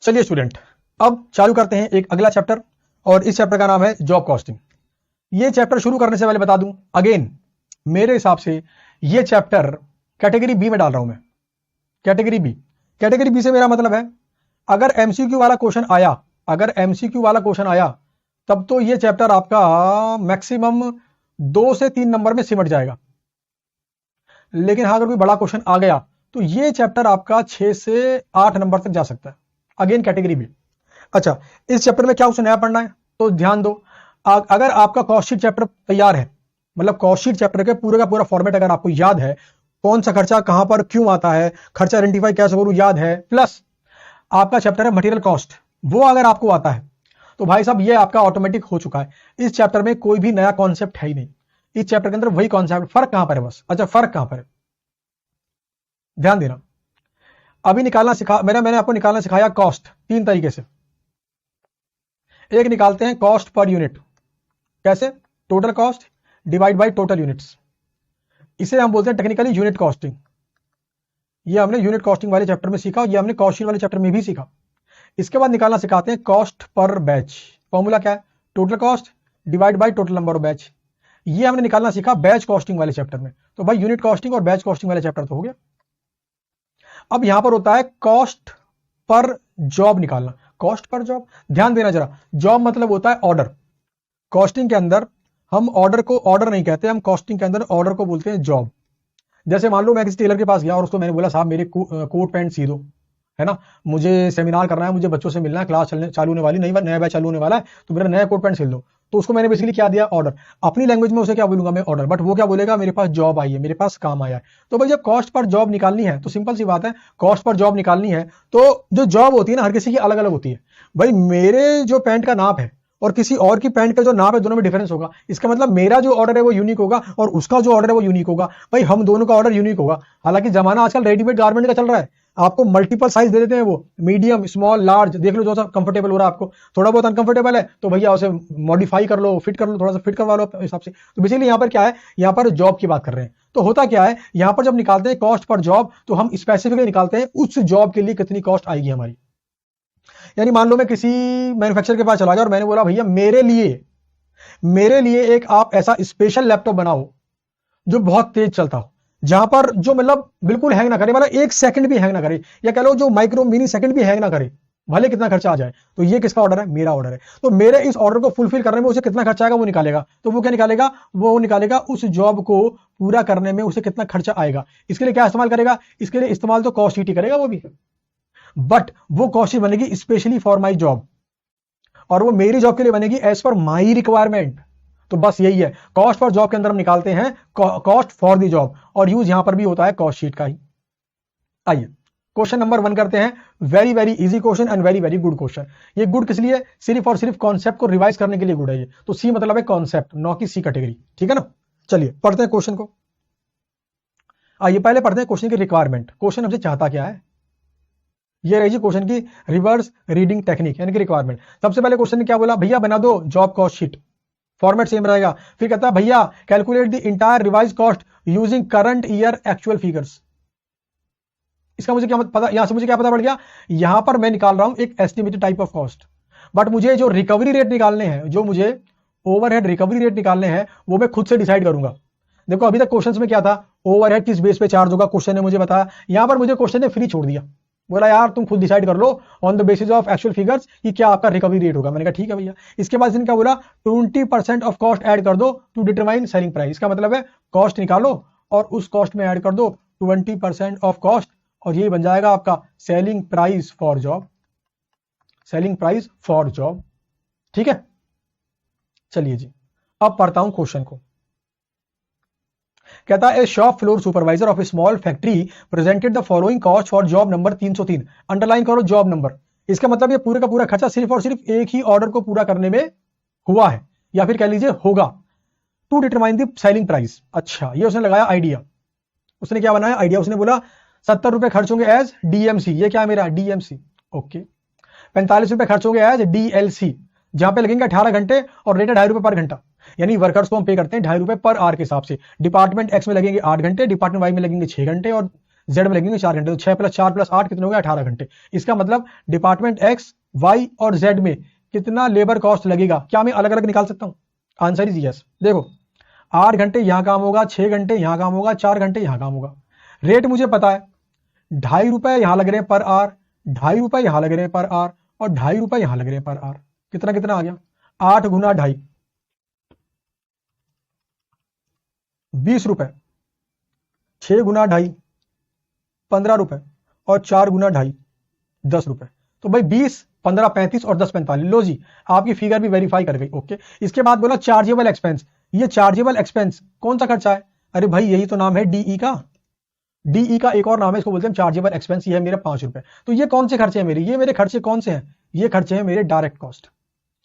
चलिए स्टूडेंट, अब चालू करते हैं एक अगला चैप्टर, और इस चैप्टर का नाम है जॉब कॉस्टिंग। ये चैप्टर शुरू करने से पहले बता दूं, अगेन मेरे हिसाब से ये चैप्टर कैटेगरी बी में डाल रहा हूं मैं। कैटेगरी बी, कैटेगरी बी से मेरा मतलब है अगर एमसीक्यू वाला क्वेश्चन आया, अगर एमसीक्यू वाला क्वेश्चन आया तब तो ये चैप्टर आपका मैक्सिमम 2 से 3 नंबर में सिमट जाएगा। लेकिन हाँ, अगर कोई बड़ा क्वेश्चन आ गया तो ये चैप्टर आपका 6 से 8 नंबर तक जा सकता है। Again category B. अच्छा, इस चैप्टर में क्या कुछ नया पढ़ना है तो ध्यान दो। अगर आपका कॉस्ट शीट चैप्टर तैयार है, मतलब कॉस्ट शीट चैप्टर के पूरे का पूरा फॉर्मेट अगर आपको याद है, कौन सा खर्चा कहां पर क्यों आता है, खर्चा आइडेंटिफाई कैसे करूं याद है, प्लस आपका चैप्टर है मटेरियल कॉस्ट, वो अगर आपको आता है तो भाई साहब ये आपका ऑटोमेटिक हो चुका है। इस चैप्टर में कोई भी नया कॉन्सेप्ट है ही नहीं। इस चैप्टर के अंदर वही कॉन्सेप्ट, फर्क कहां पर है बस। अच्छा, फर्क कहां पर है ध्यान देना। अभी निकालना सिखा मैंने आपको निकालना सिखाया कॉस्ट 3 तरीके से। एक निकालते हैं कॉस्ट पर यूनिट, कैसे? Total cost divide by total units, इसे हम बोलते हैं टेक्निकली यूनिट कॉस्टिंग। ये हमने यूनिट कॉस्टिंग वाले चैप्टर में सीखा, ये हमने कॉस्ट शीट वाले चैप्टर में भी सीखा। इसके बाद निकालना सिखाते हैं कॉस्ट पर बैच। फॉर्मूला क्या है? Total cost divide by total number of batch. ये हमने निकालना सीखा बैच कॉस्टिंग वाले चैप्टर में। तो भाई यूनिट कॉस्टिंग और बैच कॉस्टिंग वाले चैप्टर तो हो गया। अब यहां पर होता है कॉस्ट पर जॉब निकालना। कॉस्ट पर जॉब, ध्यान देना जरा, जॉब मतलब होता है ऑर्डर। कॉस्टिंग के अंदर हम ऑर्डर को ऑर्डर नहीं कहते, हम कॉस्टिंग के अंदर ऑर्डर को बोलते हैं जॉब। जैसे मान लो मैं किसी टेलर के पास गया और उसको मैंने बोला साहब मेरे कोट पैंट सी दो, है ना, मुझे सेमिनार करना है, मुझे बच्चों से मिलना है, क्लास चालू होने वाली, नया बैच चालू होने वाला है, तो मेरा नया कोट पैंट सिल दो। तो उसको मैंने बेसिकली क्या दिया? ऑर्डर। अपनी लैंग्वेज में उसे क्या बोलूंगा मैं? ऑर्डर। बट वो क्या बोलेगा? मेरे पास जॉब आई है, मेरे पास काम आया है। तो भाई जब कॉस्ट पर जॉब निकालनी है तो सिंपल सी बात है, कॉस्ट पर जॉब निकालनी है तो जो जॉब होती है ना हर किसी की अलग अलग होती है। भाई मेरे जो पैंट का नाप है और किसी और की पैंट का जो नाप है, दोनों में डिफरेंस होगा। इसका मतलब मेरा जो ऑर्डर है वो यूनिक होगा और उसका जो ऑर्डर है वो यूनिक होगा। भाई हम दोनों का ऑर्डर यूनिक होगा। हालांकि जमाना आजकल रेडीमेड गारमेंट का चल रहा है, आपको मल्टीपल साइज दे देते हैं, वो मीडियम, स्मॉल, लार्ज, देख लो जो सा कंफर्टेबल हो रहा है आपको। थोड़ा बहुत अनकंफर्टेबल है तो भैया उसे मॉडिफाई कर लो, फिट कर लो, थोड़ा सा फिट करवा लो अपने हिसाब से। तो बेसिकली यहाँ पर क्या है, यहाँ पर जॉब की बात कर रहे हैं। तो होता क्या है, यहाँ पर जब निकालते हैं कॉस्ट पर जॉब तो हम स्पेसिफिकली निकालते हैं उस जॉब के लिए कितनी कॉस्ट आएगी हमारी। यानी मान लो मैं किसी मैन्युफैक्चरर के पास चला गया और मैंने बोला भैया मेरे लिए एक आप ऐसा स्पेशल लैपटॉप बनाओ जो बहुत तेज चलता हो, जहां पर जो मतलब बिल्कुल हैंग ना करे, मतलब 1 सेकंड भी हैंग ना करे, या कह लो जो माइक्रो मिनी सेकंड भी हैंग ना करे, भले कितना खर्चा आ जाए। तो ये किसका ऑर्डर है? मेरा ऑर्डर है। तो मेरे इस ऑर्डर को फुलफिल करने में उसे कितना खर्चा आएगा वो निकालेगा। तो वो क्या निकालेगा? वो निकालेगा उस जॉब को पूरा करने में उसे कितना खर्चा आएगा। इसके लिए क्या इस्तेमाल करेगा? इसके लिए इस्तेमाल तो कॉस्ट शीट ही करेगा वो भी, बट वो कॉस्ट शीट बनेगी स्पेशली फॉर माई जॉब, और वो मेरी जॉब के लिए बनेगी एज पर माई रिक्वायरमेंट। तो बस यही है, कॉस्ट फॉर जॉब के अंदर हम निकालते हैं कॉस्ट फॉर द जॉब, और यूज यहां पर भी होता है कॉस्ट शीट का ही। आइए क्वेश्चन नंबर 1 करते हैं। Very very easy question and very very good question. ये गुड किस लिए? सिर्फ और सिर्फ कॉन्सेप्ट को रिवाइज करने के लिए गुड है ये। तो सी मतलब है कॉन्सेप्ट, नॉ की सी कैटेगरी, ठीक है ना। चलिए पढ़ते हैं क्वेश्चन को। आइए पहले पढ़ते हैं क्वेश्चन की रिक्वायरमेंट। क्वेश्चन हमसे चाहता क्या है? ये रही क्वेश्चन की रिवर्स रीडिंग टेक्निक यानी कि रिक्वायरमेंट। सबसे पहले क्वेश्चन ने क्या बोला? भैया बना दो job cost sheet, format same रहेगा। फिर कहता है भैया calculate the entire revise cost using current year actual figures. इसका मुझे क्या पता, यहां से मुझे क्या पता पड़ गया? यहां पर मैं निकाल रहा हूं एक estimated type of cost, but मुझे जो रिकवरी रेट निकालने हैं, जो मुझे ओवरहेड रिकवरी रेट निकालने हैं, वो मैं खुद से डिसाइड करूंगा। देखो अभी तक क्वेश्चन में क्या था? ओवरहेड किस बेस पे चार्ज होगा, क्वेश्चन ने मुझे बताया। यहां पर मुझे क्वेश्चन ने फ्री छोड़ दिया, बोला यार तुम खुद डिसाइड कर लो on the basis of actual figures कि क्या आपका रिकवरी रेट होगा। मैंने कहा ठीक है भैया। इसके बाद इसने क्या बोला? 20% ऑफ कॉस्ट ऐड कर दो टू डिटरमाइन सेलिंग प्राइस। इसका मतलब है कॉस्ट निकालो और उस कॉस्ट में ऐड कर दो 20% ऑफ कॉस्ट, और ये बन जाएगा आपका selling price for job. Selling price for job, ठीक है। चलिए जी अब पढ़ता हूं क्वेश्चन को। कहता है shop floor supervisor of A small factory presented the following cost for job number 303। Underline करो जॉब नंबर। इसका मतलब ये पूरे का पूरा खर्चा सिर्फ और सिर्फ एक ही ऑर्डर को पूरा करने में हुआ है, या फिर कह लीजिए होगा। To determine the selling price. अच्छा, ये उसने लगाया आइडिया। उसने क्या बनाया? आइडिया। उसने बोला 70 रुपए खर्च होंगे एज डीएमसी। ये क्या है मेरा? डीएमसी। ओके। 45 रुपए खर्च होंगे एज डीएलसी, जहां पे लगेंगे 18 घंटे और रेट है 2.5 रुपए पर घंटा। यानी वर्कर्स को हम पे करते हैं 2.5 रुपए पर आवर के हिसाब से। डिपार्टमेंट एक्स में लगेंगे 8 घंटे, डिपार्टमेंट वाई में लगेंगे 6 घंटे, और जेड में लगेंगे 4 घंटे, तो 6 + 4 + 8 कितने हो गए 18 घंटे। इसका मतलब डिपार्टमेंट एक्स, वाई और जेड में कितना लेबर कॉस्ट लगेगा, क्या मैं अलग अलग निकाल सकता हूं? Answer is yes. देखो 8 घंटे यहां काम होगा, 6 घंटे यहां काम होगा, 4 घंटे यहां काम होगा। रेट मुझे पता है, 2.5 रुपए यहां लग रहे हैं पर आवर, 2.5 रुपए यहां लग रहे हैं पर आवर और 2.5 रुपए यहां लग रहे हैं पर आवर। कितना कितना आ गया? 8 × 2.5 20 रुपए, 6 × 2.5 15 रुपए और 4 × 2.5 10 रुपए। तो भाई 20, 15, 35 और 10, 45। लो जी, आपकी फिगर भी वेरीफाई कर गई। ओके, इसके बाद बोला चार्जेबल एक्सपेंस। ये चार्जेबल एक्सपेंस कौन सा खर्चा है? अरे भाई यही तो नाम है डीई का। डीई का एक और नाम है, इसको बोलते हैं चार्जेबल एक्सपेंस। ये है मेरे 5 रुपए। तो ये कौन से खर्चे हैं मेरे? ये मेरे खर्चे कौन से हैं? ये खर्चे हैं मेरे डायरेक्ट कॉस्ट,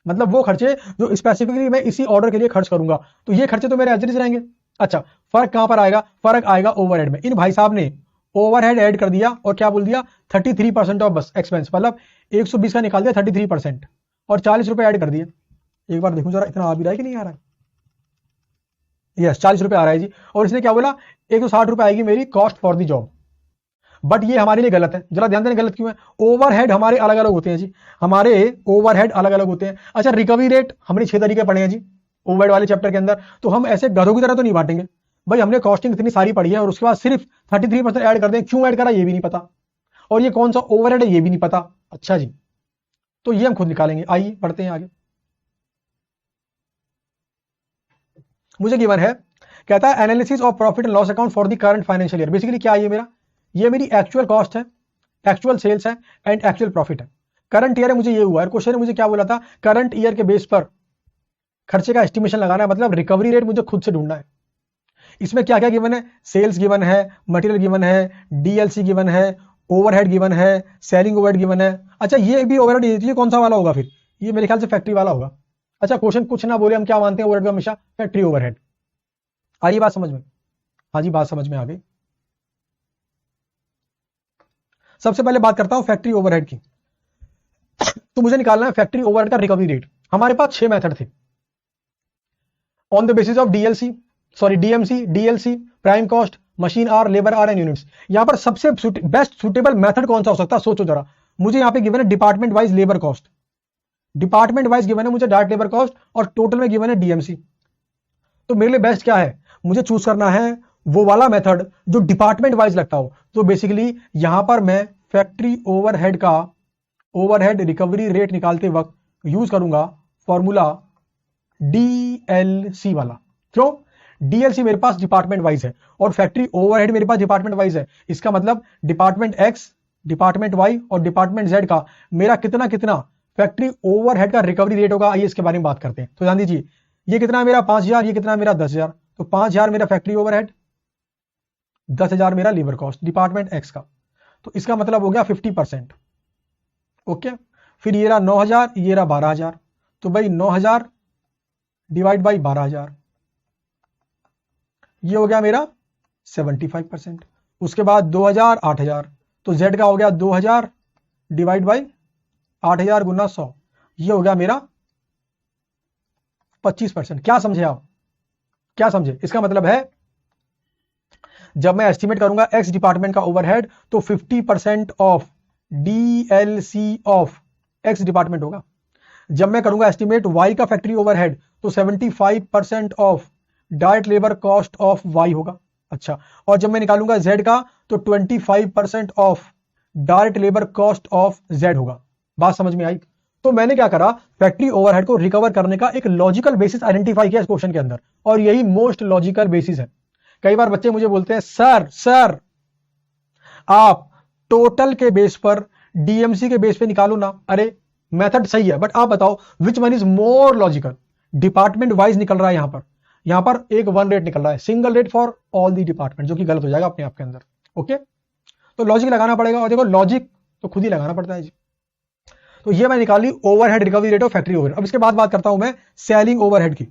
मतलब वो खर्चे जो स्पेसिफिकली मैं इसी ऑर्डर के लिए खर्च करूंगा। तो ये खर्चे तो मेरे एज इट इज रहेंगे। अच्छा, फर्क कहां पर आएगा? फर्क आएगा ओवरहेड में। इन भाई साहब ने ओवरहेड ऐड कर दिया और क्या बोल दिया? 33% ऑफ बस एक्सपेंस, मतलब 120 का निकाल दिया 33% और 40 रुपए ऐड कर दिए। एक बार देखूं जरा इतना आ भी रहा है कि नहीं आ रहा है? यस, 40 रुपए आ रहा है जी। और इसने क्या बोला? 160 रुपए आएगी मेरी cost for the job. But ये हमारे लिए गलत है, जरा ध्यान देना गलत क्यों है। ओवरहेड हमारे अलग अलग होते हैं जी, हमारे ओवरहेड अलग अलग होते हैं। अच्छा, रिकवरी रेट हमने 6 तरीके पढ़े हैं जी ओवरहेड वाले चैप्टर के अंदर, तो हम ऐसे गधों की तरह तो नहीं बांटेंगे भाई। हमने कॉस्टिंग इतनी सारी पढ़ी है और उसके बाद सिर्फ 33% ऐड कर दें, क्यों ऐड करा ये भी नहीं पता, और ये कौन सा ओवरहेड है ये भी नहीं पता। अच्छा जी, तो ये हम खुद निकालेंगे। आइए बढ़ते हैं आगे। मुझे गिवन है, कहता है analysis of profit and loss account for the current financial year. Basically क्या है ये मेरा? ये मेरी एक्चुअल कॉस्ट है, एक्चुअल सेल्स है एंड एक्चुअल प्रॉफिट है। करंट ईयर है, मुझे ये हुआ है। क्वेश्चन ने मुझे क्या बोला था? करंट ईयर के बेस पर खर्चे का एस्टिमेशन लगाना है, मतलब रिकवरी रेट मुझे खुद से ढूंढना है। इसमें क्या क्या गिवन है? सेल्स गिवन है, मटेरियल गिवन है, डीएलसी गिवन है, ओवरहेड गिवन है, सेलिंग ओवरहेड गिवन है। अच्छा, ये भी ओवरहेड, ये कौन सा वाला होगा फिर? ये मेरे ख्याल से फैक्ट्री वाला होगा। अच्छा, क्वेश्चन कुछ ना बोले, हम क्या मानते हैं ओवरहेड में? हमेशा फैक्ट्री ओवरहेड। आ रही बात समझ में? हाँ जी, बात समझ में आ गई। सबसे पहले बात करता हूं फैक्ट्री ओवरहेड की। तो मुझे निकालना है फैक्ट्री ओवरहेड का रिकवरी रेट। हमारे पास 6 मेथड थे on the basis of DLC, sorry DMC, DLC, prime cost, machine hour, labour hour and units. यहां पर सबसे बेस्ट सुटेबल मेथड कौन सा हो सकता है? सोचो जरा। मुझे यहां पे गिवन है department wise labour cost, department wise given है मुझे डायरेक्ट लेबर कॉस्ट, और टोटल में गिवन है डीएमसी। तो मेरे लिए बेस्ट क्या है? मुझे चूज करना है वो वाला मेथड जो डिपार्टमेंट वाइज लगता हो। तो बेसिकली यहां पर मैं फैक्ट्री ओवरहेड का ओवरहेड रिकवरी रेट निकालते वक्त यूज करूंगा फॉर्मूला डीएलसी वाला। क्यों? डीएलसी मेरे पास डिपार्टमेंट वाइज है और फैक्ट्री ओवरहेड मेरे पास डिपार्टमेंट वाइज है। इसका मतलब डिपार्टमेंट एक्स, डिपार्टमेंट वाई और डिपार्टमेंट जेड का मेरा कितना कितना फैक्ट्री ओवरहेड का रिकवरी रेट होगा। आइए इसके बारे में बात करते हैं। तो ध्यान दीजिए, ये कितना मेरा 5,000, ये कितना मेरा 10,000। तो 5,000 मेरा फैक्ट्री ओवरहेड, 10,000 मेरा लेबर कॉस्ट डिपार्टमेंट एक्स का। तो इसका मतलब हो गया 50%। ओके, फिर ये रहा 9,000, ये रहा 12,000। तो भाई 9,000 डिवाइड बाई 12,000, ये हो गया मेरा 75%। उसके बाद 2,000, 8,000, तो जेड का हो गया 2,000 डिवाइड बाई 8,000 गुना 100, ये हो गया मेरा 25%। क्या समझे आप? क्या समझे? इसका मतलब है जब मैं एस्टिमेट करूंगा एक्स डिपार्टमेंट का ओवरहेड तो 50% of DLC of X department होगा। जब मैं करूंगा एस्टिमेट वाई का फैक्ट्री ओवरहेड तो 75% of direct labour cost of Y होगा। अच्छा, और जब मैं निकालूंगा जेड का तो 25% of direct labour cost of Z होगा। बात समझ में आई? तो मैंने क्या करा, फैक्ट्री ओवरहेड को रिकवर करने का एक लॉजिकल बेसिस आइडेंटिफाई किया इस क्वेश्चन के अंदर, और यही मोस्ट लॉजिकल बेसिस है। कई बार बच्चे मुझे बोलते हैं सर आप टोटल के बेस पर डीएमसी के बेस पे निकालो ना। अरे मेथड सही है, बट आप बताओ which one is more logical? Department wise निकल रहा है यहां पर एक वन रेट निकल रहा है, single rate for all the department, जो कि गलत हो जाएगा अपने आप के अंदर। ओके, तो लॉजिक लगाना पड़ेगा, और देखो लॉजिक तो खुद ही लगाना पड़ता है जी। तो ये मैं निकाली overhead recovery rate of factory overhead. अब इसके बाद बात करता हूं मैं सेलिंग ओवरहेड की।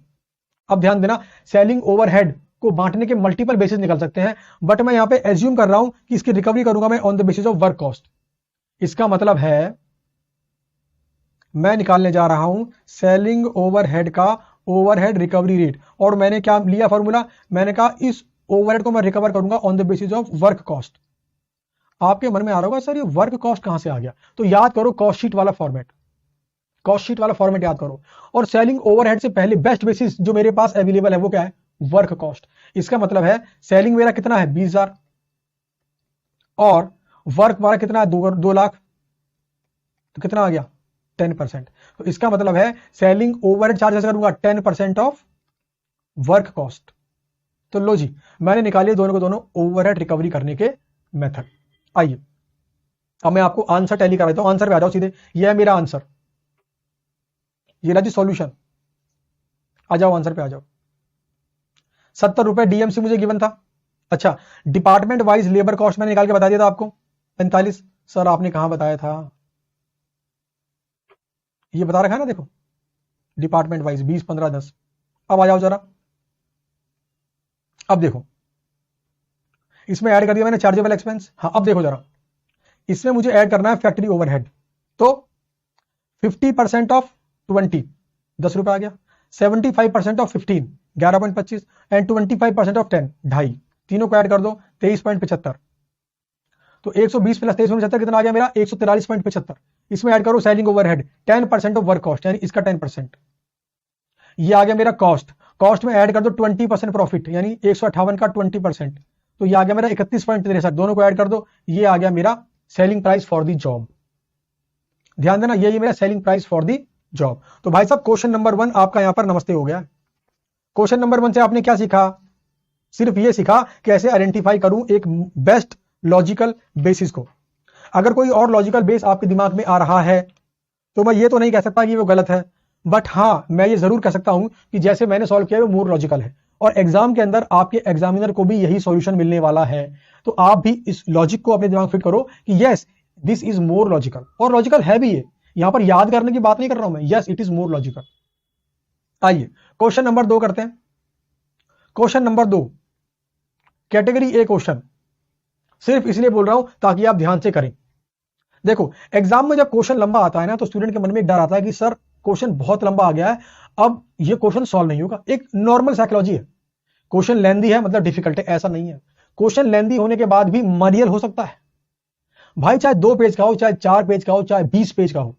अब ध्यान देना, सेलिंग ओवरहेड को बांटने के मल्टीपल बेसिस निकल सकते हैं, बट मैं यहां पे एज्यूम कर रहा हूं कि इसकी रिकवरी करूंगा मैं on the basis of work cost. इसका मतलब है मैं निकालने जा रहा हूं सेलिंग ओवरहेड का ओवरहेड रिकवरी रेट, और मैंने क्या लिया फॉर्मूला? मैंने कहा इस ओवरहेड को मैं रिकवर करूंगा on the basis of work cost. आपके मन में आ रहा होगा सर ये वर्क कॉस्ट कहां से आ गया, तो याद करो कॉस्ट शीट वाला फॉर्मेट, कॉस्ट शीट वाला फॉर्मेट याद करो। और सेलिंग ओवरहेड से पहले बेस्ट बेसिस जो मेरे पास अवेलेबल है वो क्या है, वर्क कॉस्ट। इसका मतलब है सेलिंग मेरा कितना है 20,000 और वर्क हमारा कितना है 2 लाख, तो कितना आ गया 10%। तो इसका मतलब है सेलिंग ओवरहेड चार्जेस करूंगा 10% ऑफ वर्क कॉस्ट। तो लो जी मैंने निकाली दोनों को दोनों ओवरहेड रिकवरी करने के मेथड। आइए अब मैं आपको आंसर टैली कर देता हूं, आंसर पे आ जाओ सीधे, ये है मेरा आंसर, ये रहा जी सॉल्यूशन। आ जाओ आंसर पे आ जाओ। 70 रुपए डीएमसी मुझे गिवन था। अच्छा डिपार्टमेंट वाइज लेबर कॉस्ट मैंने निकाल के बता दिया था आपको 45। सर आपने कहां बताया था, ये बता रखा है ना, देखो डिपार्टमेंट वाइज 20 15 10। अब आ जाओ जरा, अब देखो इसमें ऐड कर दिया मैंने चार्जेबल एक्सपेंस। हाँ अब देखो जरा, इसमें मुझे ऐड करना है फैक्ट्री ओवरहेड, तो 50% ऑफ 20 10 रुपए आ गया, 75% ऑफ 15 11.25 एंड 25% ऑफ 10 2.5, तीनों को ऐड कर दो 23.75। तो 120 प्लस 23.75 कितना आ गया मेरा 143.75। इसमें ऐड करो selling overhead 10% of work cost यानी इसका 10%, ये आ गया मेरा कॉस्ट। कॉस्ट में ऐड कर दो 20% प्रॉफिट यानी 158 का 20%, तो ये आ गया मेरा 31.63। दोनों को ऐड कर दो, ये आ गया मेरा selling price for the job. ध्यान देना ये मेरा selling price for the job. तो भाई साहब क्वेश्चन नंबर 1 आपका यहां पर नमस्ते हो गया। क्वेश्चन नंबर 1 से आपने क्या सीखा, सिर्फ ये सीखा कैसे आइडेंटिफाई करूं एक बेस्ट लॉजिकल बेसिस को। अगर कोई और लॉजिकल बेस आपके दिमाग में आ रहा है तो मैं ये तो नहीं कह सकता कि वो गलत है, बट हां मैं ये जरूर कह सकता हूं कि जैसे मैंने सॉल्व किया वो मोर लॉजिकल है और एग्जाम के अंदर आपके एग्जामिनर को भी यही सॉल्यूशन मिलने वाला है। तो आप भी इस लॉजिक को अपने दिमाग फिट करो कि yes this is more logical, और लॉजिकल है भी ये, यहां पर याद करने की बात नहीं कर रहा हूं मैं, yes it is more logical. आइए क्वेश्चन नंबर 2 करते हैं। Question number 2 category A question, सिर्फ इसलिए बोल रहा हूं ताकि आप ध्यान से करें। देखो एग्जाम में जब क्वेश्चन लंबा आता है ना तो स्टूडेंट के मन में एक डर आता है कि सर क्वेश्चन बहुत लंबा आ गया है, अब ये क्वेश्चन सॉल्व नहीं होगा। एक नॉर्मल साइकोलॉजी है, क्वेश्चन लेंदी है मतलब डिफिकल्ट है, ऐसा नहीं है। क्वेश्चन लेंदी होने के बाद भी मरियल हो सकता है भाई, चाहे 2 पेज का हो, चाहे 4 पेज का हो, चाहे 20 पेज का हो।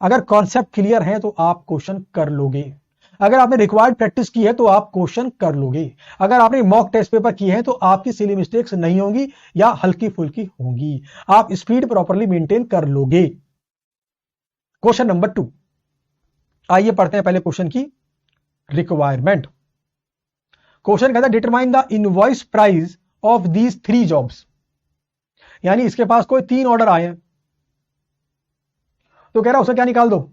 अगर कॉन्सेप्ट क्लियर है तो आप क्वेश्चन कर लोगे, अगर आपने रिक्वायर्ड प्रैक्टिस की है तो आप क्वेश्चन कर लोगे, अगर आपने मॉक टेस्ट पेपर किए हैं तो आपकी सिली मिस्टेक्स नहीं होंगी या हल्की फुल्की होंगी, आप स्पीड प्रॉपर्ली मेंटेन कर लोगे। क्वेश्चन नंबर 2, आइए पढ़ते हैं पहले क्वेश्चन की रिक्वायरमेंट। क्वेश्चन कहता है determine the invoice price of these 3 jobs, यानी इसके पास कोई 3 ऑर्डर आए हैं तो कह रहा है उसे क्या निकाल दो,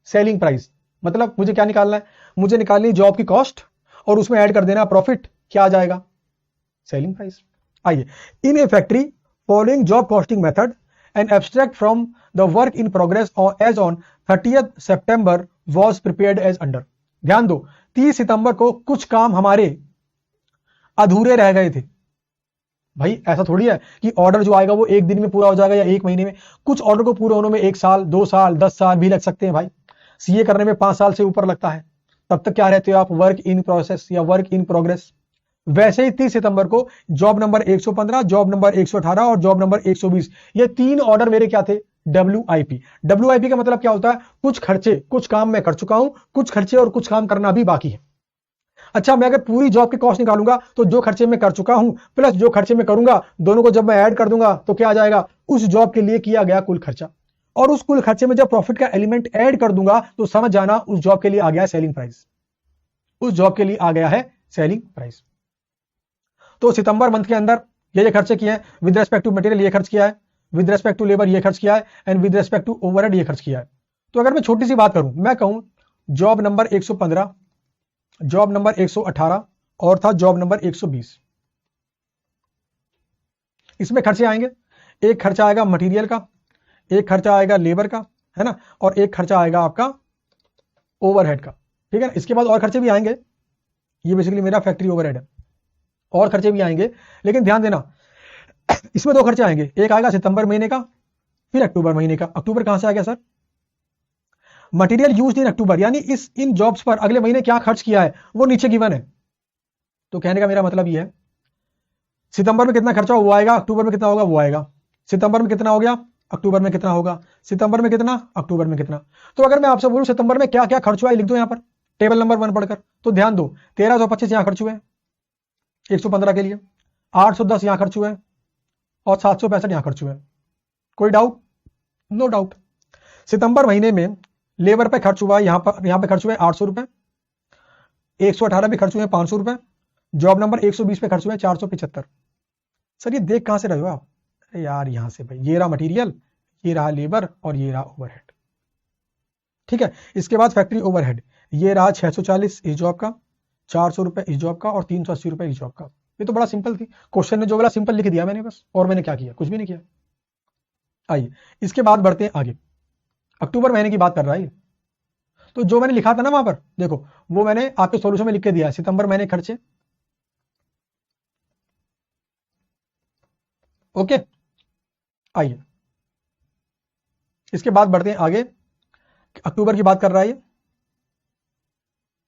सेलिंग प्राइस। मतलब मुझे क्या निकालना है, मुझे निकालनी जॉब की कॉस्ट और उसमें ऐड कर देना प्रॉफिट, क्या आ जाएगा सेलिंग प्राइस। आइए in a factory following job costing method and abstract from the work in progress as on 30th September was prepared as under. ध्यान दो 30 सितंबर को कुछ काम हमारे अधूरे रह गए थे। भाई ऐसा थोड़ी है कि ऑर्डर जो आएगा वो एक दिन में पूरा हो जाएगा या एक महीने में, कुछ ऑर्डर को पूरा होने में 1 साल 2 साल 10 साल भी लग सकते हैं। भाई सीए करने में 5 साल से ऊपर लगता है, तब तक क्या रहते हो आप, वर्क इन प्रोसेस या वर्क इन प्रोग्रेस। वैसे ही 30 सितंबर को जॉब नंबर 115, जॉब नंबर 118 और जॉब नंबर 120 ये 3 ऑर्डर मेरे क्या थे, WIP। WIP का मतलब क्या होता है, कुछ खर्चे, कुछ काम मैं कर चुका हूं, कुछ खर्चे और कुछ काम करना भी बाकी है। अच्छा मैं अगर पूरी जॉब की कॉस्ट निकालूंगा तो जो खर्चे मैं कर चुका हूं प्लस जो खर्चे मैं करूंगा दोनों को जब मैं ऐड कर दूंगा तो क्या आ जाएगा, उस जॉब के लिए किया गया कुल खर्चा, और उस कुल खर्चे में जब प्रॉफिट का एलिमेंट ऐड कर दूंगा तो समझ जाना उस जॉब के लिए आ गया है सेलिंग प्राइस, उस जॉब के लिए आ गया है सेलिंग प्राइस। तो सितंबर मंथ के अंदर ये खर्चे किए हैं, विद रेस्पेक्ट टू मटेरियल ये खर्च किया है, विद रेस्पेक्ट टू लेबर ये खर्च किया है and with respect to overhead ये खर्च किया है। तो अगर मैं छोटी सी बात करूं, मैं कहूं जॉब नंबर 115, जॉब नंबर 118 और था जॉब नंबर 120, इसमें खर्चे आएंगे, एक खर्चा आएगा मटेरियल का, एक खर्चा आएगा लेबर का, है ना, और एक खर्चा आएगा आपका ओवरहेड का, ठीक है। इसके बाद और खर्चे भी आएंगे, ये बेसिकली मेरा फैक्ट्री ओवरहेड है, और खर्चे भी आएंगे, लेकिन ध्यान देना इसमें 2 खर्चे आएंगे, एक आएगा सितंबर महीने का फिर अक्टूबर महीने का। अक्टूबर कहां से आ गया सर, मटेरियल यूज्ड इन अक्टूबर, यानी इन जॉब्स पर अगले महीने क्या खर्च किया है वो नीचे गिवन है। तो कहने का मेरा मतलब ये है सितंबर में कितना खर्चा वो आएगा, अक्टूबर में कितना होगा वो आएगा। सितंबर में कितना हो गया, अक्टूबर में कितना होगा, सितंबर में कितना, अक्टूबर में कितना। तो अगर मैं आपसे बोलूं सितंबर में क्या क्या खर्च हुआ है, लिख दो यहां पर टेबल नंबर 1 पढ़कर। तो ध्यान दो 1325 यहां खर्च हुए 115 के लिए, 810 यहां खर्च हुए और 765 यहां खर्च हुए। कोई डाउट? No doubt. सितंबर महीने में लेबर पे खर्च हुआ यहां पे खर्च हुए 800 रुपए, 118 पे खर्च हुए 500 रुपए, जॉब नंबर 120 पे खर्च हुए 475। सर ये देख कहां से रहे हो आप? अरे यार यहां से भाई, ये रहा मटेरियल, ये रहा लेबर और ये रहा ओवरहेड। ठीक है, इसके बाद फैक्ट्री ओवरहेड, ये रहा 640 इस जॉब का, 400 रुपए इस जॉब का और 380 रुपए इस जॉब का। ये तो बड़ा सिंपल थी, क्वेश्चन ने जो बोला सिंपल लिख दिया मैंने बस, और मैंने क्या किया, कुछ भी नहीं किया। आइए इसके बाद बढ़ते हैं आगे, अक्टूबर महीने की बात कर रहा है। तो जो मैंने लिखा था ना वहां पर देखो, वो मैंने आपके सॉल्यूशन में लिख के दिया है, सितंबर महीने खर्चे। ओके, आइए इसके बाद बढ़ते हैं आगे, अक्टूबर की बात कर रहा है ये।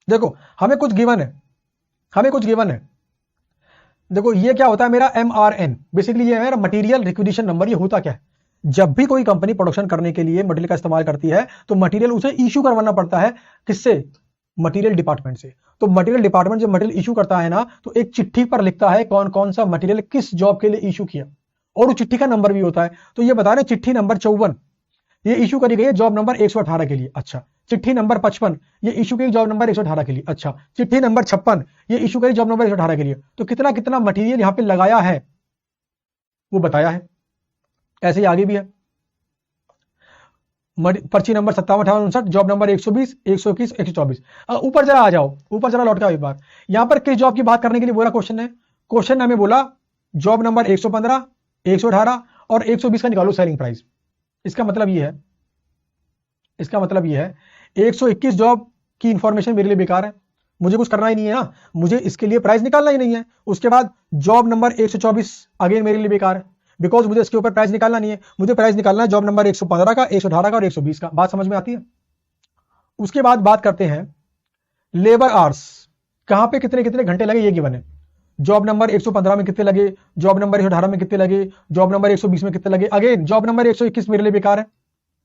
देखो हमें कुछ गिवन है, देखो ये क्या होता है मेरा MRN, बेसिकली ये है मेरा मटेरियल रिक्विजिशन नंबर। ये होता क्या है, जब भी कोई कंपनी प्रोडक्शन करने के लिए मटेरियल का इस्तेमाल करती है तो मटेरियल उसे इशू करवाना पड़ता है, किससे, मटेरियल डिपार्टमेंट से। तो मटेरियल डिपार्टमेंट जब मटेरियल इशू करता है ना, तो एक चिट्ठी पर लिखता है कौन कौन सा मटेरियल किस जॉब के लिए इशू किया, और उस चिट्ठी का नंबर भी होता है। तो ये बता रहे चिट्ठी नंबर 54 ये इशू करी गई है जॉब नंबर 118 के लिए। अच्छा, चिट्ठी नंबर 55 ये इशू की जॉब नंबर 118 के लिए। अच्छा, चिट्ठी नंबर 56 ये इशू करी जॉब नंबर 118 के लिए। तो कितना कितना मटेरियल यहां पे लगाया है वो बताया है। ऐसे ही आगे भी है, पर्ची नंबर 57, 58, 59, जॉब नंबर 120, 121, 124। ऊपर जरा आ जाओ, ऊपर जरा लौट के आओ एक बार। यहां पर किस जॉब की बात करने के लिए बोला क्वेश्चन है, क्वेश्चन ने हमें बोला जॉब नंबर 115, 118 और 120 का निकालो सेलिंग प्राइस। इसका मतलब ये है 121 जॉब की इंफॉर्मेशन मेरे लिए बेकार है, मुझे कुछ करना ही नहीं है ना, मुझे इसके लिए प्राइस निकालना ही नहीं है। उसके बाद जॉब नंबर 124 अगेन मेरे लिए बेकार है, बिकॉज मुझे इसके ऊपर प्राइस निकालना नहीं है, मुझे प्राइस निकालना है जॉब नंबर 115 का, 118 का और 120 का। बात समझ में आती है? उसके बाद बात करते हैं लेबर आवर्स, कहां पे कितने कितने घंटे लगे ये गिवन है। जॉब नंबर 115 में कितने लगे, जॉब नंबर 118 में कितने लगे, जॉब नंबर 120 में कितने लगे। अगेन जॉब नंबर 121 मेरे लिए बेकार है,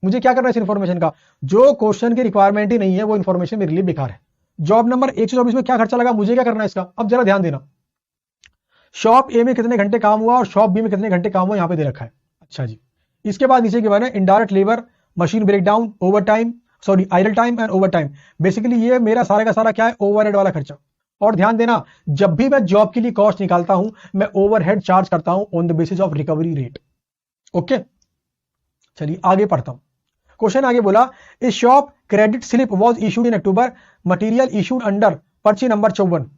मुझे क्या करना है इस इंफॉर्मेशन का, जो क्वेश्चन की रिक्वायरमेंट ही नहीं है वो इंफॉर्मेशन मेरे लिए बेकार है। जॉब नंबर 124 में क्या खर्चा लगा, मुझे क्या करना है इसका। अब जरा ध्यान देना, शॉप ए में कितने घंटे काम हुआ और शॉप बी में कितने घंटे काम हुआ यहां पे दे रखा है। अच्छा जी, इसके बाद नीचे के बारे में indirect labour, machine breakdown, over time, sorry idle time and over time. Basically ये मेरा सारा का सारा क्या है, ओवरहेड वाला खर्चा। और ध्यान देना, जब भी मैं जॉब के लिए कॉस्ट निकालता हूं मैं ओवरहेड चार्ज करता हूं on the basis of recovery rate. Okay, चलिए आगे पढ़ता हूं। क्वेश्चन आगे बोला, ए shop credit slip was issued in October, material issued under पर्ची नंबर 54।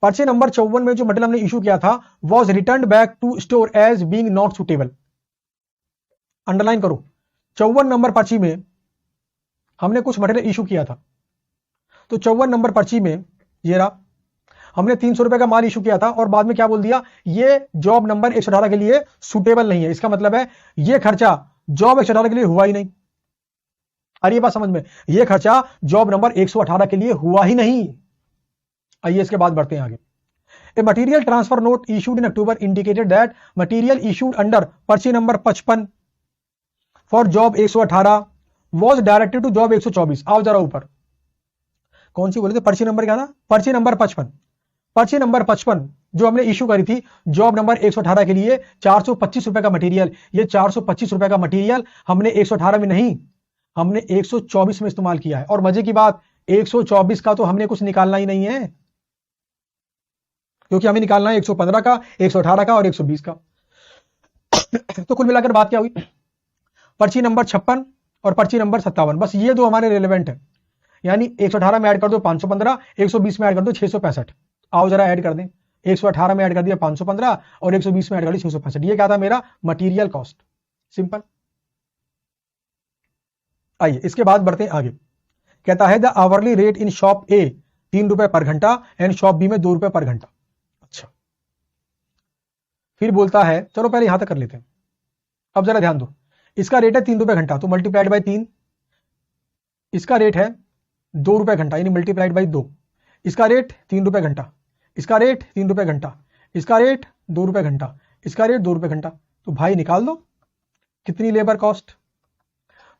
पर्ची नंबर 54 में जो मटेरियल हमने इशू किया था was return back to store as being not suitable. Underline करो, 54 नंबर पर्ची में हमने कुछ मटेरियल इशू किया था। तो 54 नंबर पर्ची में ये रहा, हमने 300 रुपए का माल इशू किया था और बाद में क्या बोल दिया, ये जॉब नंबर 118 के लिए सुटेबल नहीं है। इसका मतलब है ये खर्चा जॉब 118 के लिए हुआ ही नहीं। अरे ये बात समझ में, ये खर्चा जॉब नंबर 118 के लिए हुआ ही नहीं। आइए इसके बाद बढ़ते हैं आगे। A material transfer note issued in October indicated that material issued under पर्ची number 55 for job 118 was directed to job 124। आओ जरा ऊपर, कौन सी बोले थे, पर्ची नंबर क्या था, पर्ची नंबर 55। पर्ची नंबर 55 जो हमने इशू करी थी जॉब नंबर 118 के लिए 425 रुपए का मटेरियल। ये 425 रुपए का मटेरियल हमने 118 में नहीं, हमने 124 में इस्तेमाल किया है। और मजे की बात, 124 का तो हमने कुछ निकालना ही नहीं है, क्योंकि हमें निकालना है 115 का, 118 का और 120 का। तो कुल मिलाकर बात क्या हुई, पर्ची नंबर 56 और पर्ची नंबर 57, बस ये दो हमारे रेलेवेंट है। यानी 118 में ऐड कर दो 515, 120 में ऐड कर दो 665। आओ जरा ऐड कर दें, 118 में ऐड कर दिया 515 और 120 में ऐड कर दिया 665। ये क्या था मेरा मटेरियल कॉस्ट, सिंपल। आइए इसके बाद बढ़ते हैं आगे। कहता है the hourly rate in shop ए 3 रुपए पर घंटा एंड शॉप बी में 2 रुपए पर घंटा। अच्छा, फिर बोलता है, चलो पहले यहां तक कर लेते हैं। अब जरा ध्यान दो, इसका रेट है 3 रुपए घंटा तो मल्टीप्लाइड बाय 3, इसका रेट है 2 रुपए घंटा यानी मल्टीप्लाइड बाय 2, इसका रेट 3 रुपए घंटा, इसका रेट 3 रुपए घंटा, इसका रेट 2 रुपए घंटा, इसका रेट 2 रुपए घंटा। तो भाई निकाल दो, कितनी लेबर कॉस्ट,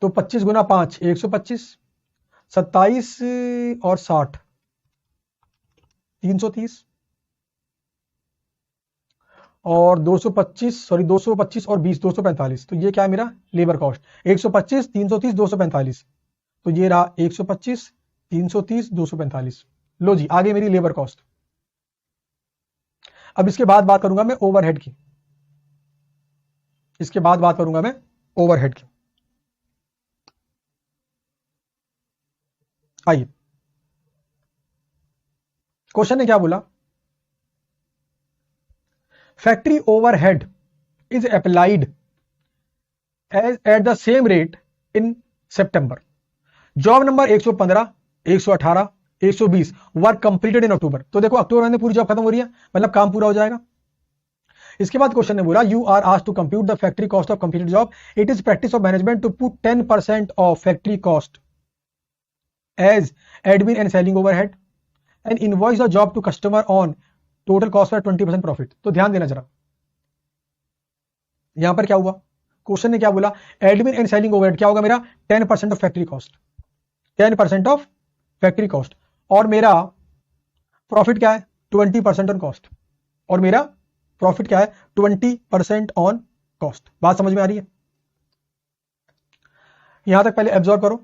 तो 25 गुना 5 125, 27 और 60 330 और 225 और 20 245, तो ये क्या है मेरा लेबर कॉस्ट 125 330 245, तो ये रहा 125 330 245। लो जी, आगे मेरी लेबर कॉस्ट। अब इसके बाद बात करूंगा मैं ओवरहेड की, इसके बाद बात करूंगा मैं ओवरहेड की। आइए, क्वेश्चन ने क्या बोला, factory overhead is applied as at the same rate in सितंबर। Job number 115 118 120 work completed in October. तो देखो अक्टूबर में पूरी जॉब खत्म हो रही है, मतलब काम पूरा हो जाएगा। इसके बाद क्वेश्चन ने बोला you are asked to compute the factory cost of completed job. It is practice of management to put 10% of factory cost as admin and selling overhead and invoice the job to customer on total cost for 20% profit. तो ध्यान देना जरा, यहां पर क्या हुआ, question ने क्या बोला, एडमिन एंड सेलिंग ओवरहेड क्या होगा मेरा 10% of factory cost, 10% of factory cost, और मेरा प्रॉफिट क्या है 20% ऑन कॉस्ट, और मेरा प्रॉफिट क्या है 20% ऑन कॉस्ट। बात समझ में आ रही है? यहां तक पहले एब्जॉर्ब करो।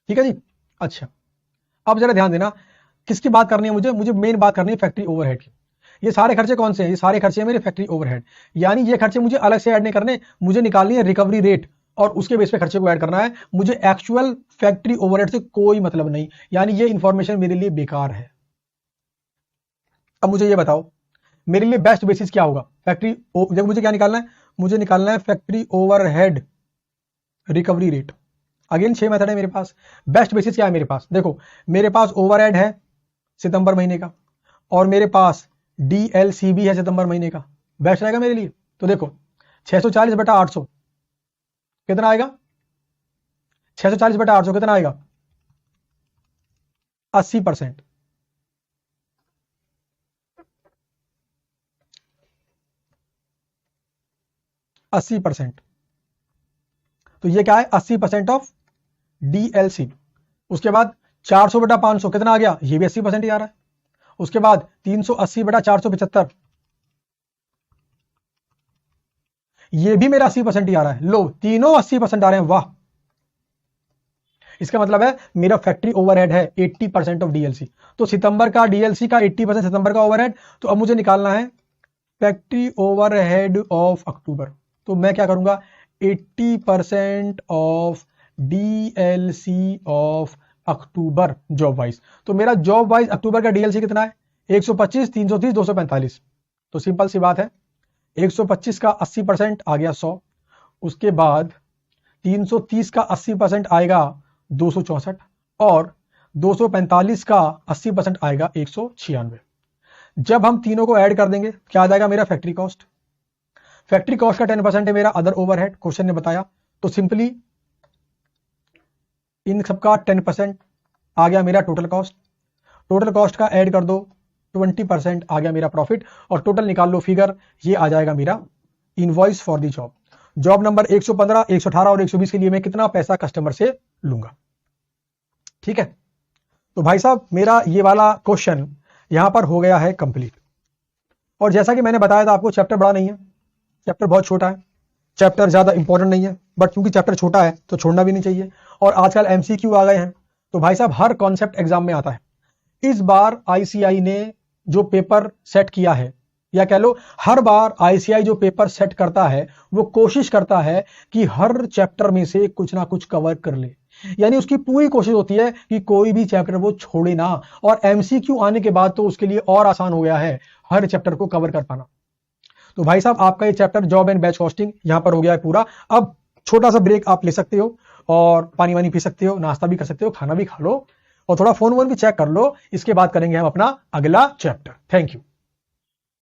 ठीक है जी। अच्छा, अब जरा ध्यान देना, किसकी बात करनी है मुझे मेन बात करनी है फैक्ट्री ओवरहेड की। ये सारे खर्चे कौन से हैं, ये सारे खर्चे हैं मेरे फैक्ट्री ओवरहेड, यानी ये खर्चे मुझे अलग से ऐड नहीं करने, मुझे निकालनी है रिकवरी रेट और उसके बेस पे खर्चे को ऐड करना है। मुझे एक्चुअल फैक्ट्री ओवरहेड से कोई मतलब नहीं, यानी ये इंफॉर्मेशन मेरे लिए बेकार है। अब मुझे ये बताओ मेरे लिए बेस्ट बेसिस क्या होगा फैक्ट्री, देखो मुझे क्या निकालना है, मुझे निकालना है factory overhead recovery rate. Again 6 method है मेरे पास। बेस्ट बेसिस क्या है मेरे पास, देखो मेरे पास ओवरहेड है सितंबर महीने का और मेरे पास डीएलसी भी है सितंबर महीने का, बेस्ट रहेगा मेरे लिए। तो देखो 640 बटा 800 कितना आएगा, 640 बटा 800 कितना आएगा 80%। तो ये क्या है 80% ऑफ डीएलसी। उसके बाद 400 बटा 500 कितना आ गया, ये भी 80% ही आ रहा है। उसके बाद 380 बटा 475 ये भी मेरा 80% ही आ रहा है। लो तीनों 80% आ रहे हैं, वाह। इसका मतलब है मेरा फैक्ट्री ओवरहेड है 80% ऑफ डीएलसी। तो सितंबर का डीएलसी का 80% सितंबर का ओवरहेड। तो अब मुझे निकालना है फैक्ट्री ओवरहेड ऑफ अक्टूबर। तो मैं क्या करूंगा 80% of DLC of October job wise. तो मेरा जॉब वाइज अक्टूबर का डीएलसी कितना है 125 330 245। तो सिंपल सी बात है 125 का 80% आ गया 100, उसके बाद 330 का 80% आएगा 264 और 245 का 80% आएगा 196। जब हम तीनों को ऐड कर देंगे क्या आ जाएगा मेरा फैक्ट्री कॉस्ट। फैक्ट्री कॉस्ट का 10% है मेरा अदर ओवरहेड, क्वेश्चन ने बताया। तो सिंपली इन सबका 10% आ गया मेरा टोटल कॉस्ट। टोटल कॉस्ट का ऐड कर दो 20% आ गया मेरा प्रॉफिट और टोटल निकाल लो फिगर, ये आ जाएगा मेरा invoice for the job. Job number 115 118 और 120 के लिए मैं कितना पैसा कस्टमर से लूंगा। ठीक है, तो भाई साहब मेरा ये वाला क्वेश्चन यहां पर हो गया है कंप्लीट। और जैसा कि मैंने बताया था आपको चैप्टर बड़ा नहीं है, चैप्टर बहुत छोटा है, चैप्टर ज्यादा इंपॉर्टेंट नहीं है, बट क्योंकि चैप्टर छोटा है तो छोड़ना भी नहीं चाहिए। और आजकल एमसीक्यू आ गए हैं, तो भाई साहब हर कॉन्सेप्ट एग्जाम में आता है। इस बार आईसीआई ने जो पेपर सेट किया है, या कह लो हर बार आईसीआई जो पेपर सेट करता है वो कोशिश करता है कि हर चैप्टर में से कुछ ना कुछ कवर कर ले, यानी उसकी पूरी कोशिश होती है कि कोई भी चैप्टर वो छोड़े ना। और एमसीक्यू आने के बाद तो उसके लिए और आसान हो गया है हर चैप्टर को कवर कर पाना। तो भाई साहब आपका ये chapter job and batch costing यहां पर हो गया है पूरा। अब छोटा सा ब्रेक आप ले सकते हो और पानी वानी पी सकते हो, नाश्ता भी कर सकते हो, खाना भी खा लो और थोड़ा फोन वोन भी चेक कर लो। इसके बाद करेंगे हम अपना अगला चैप्टर। Thank you.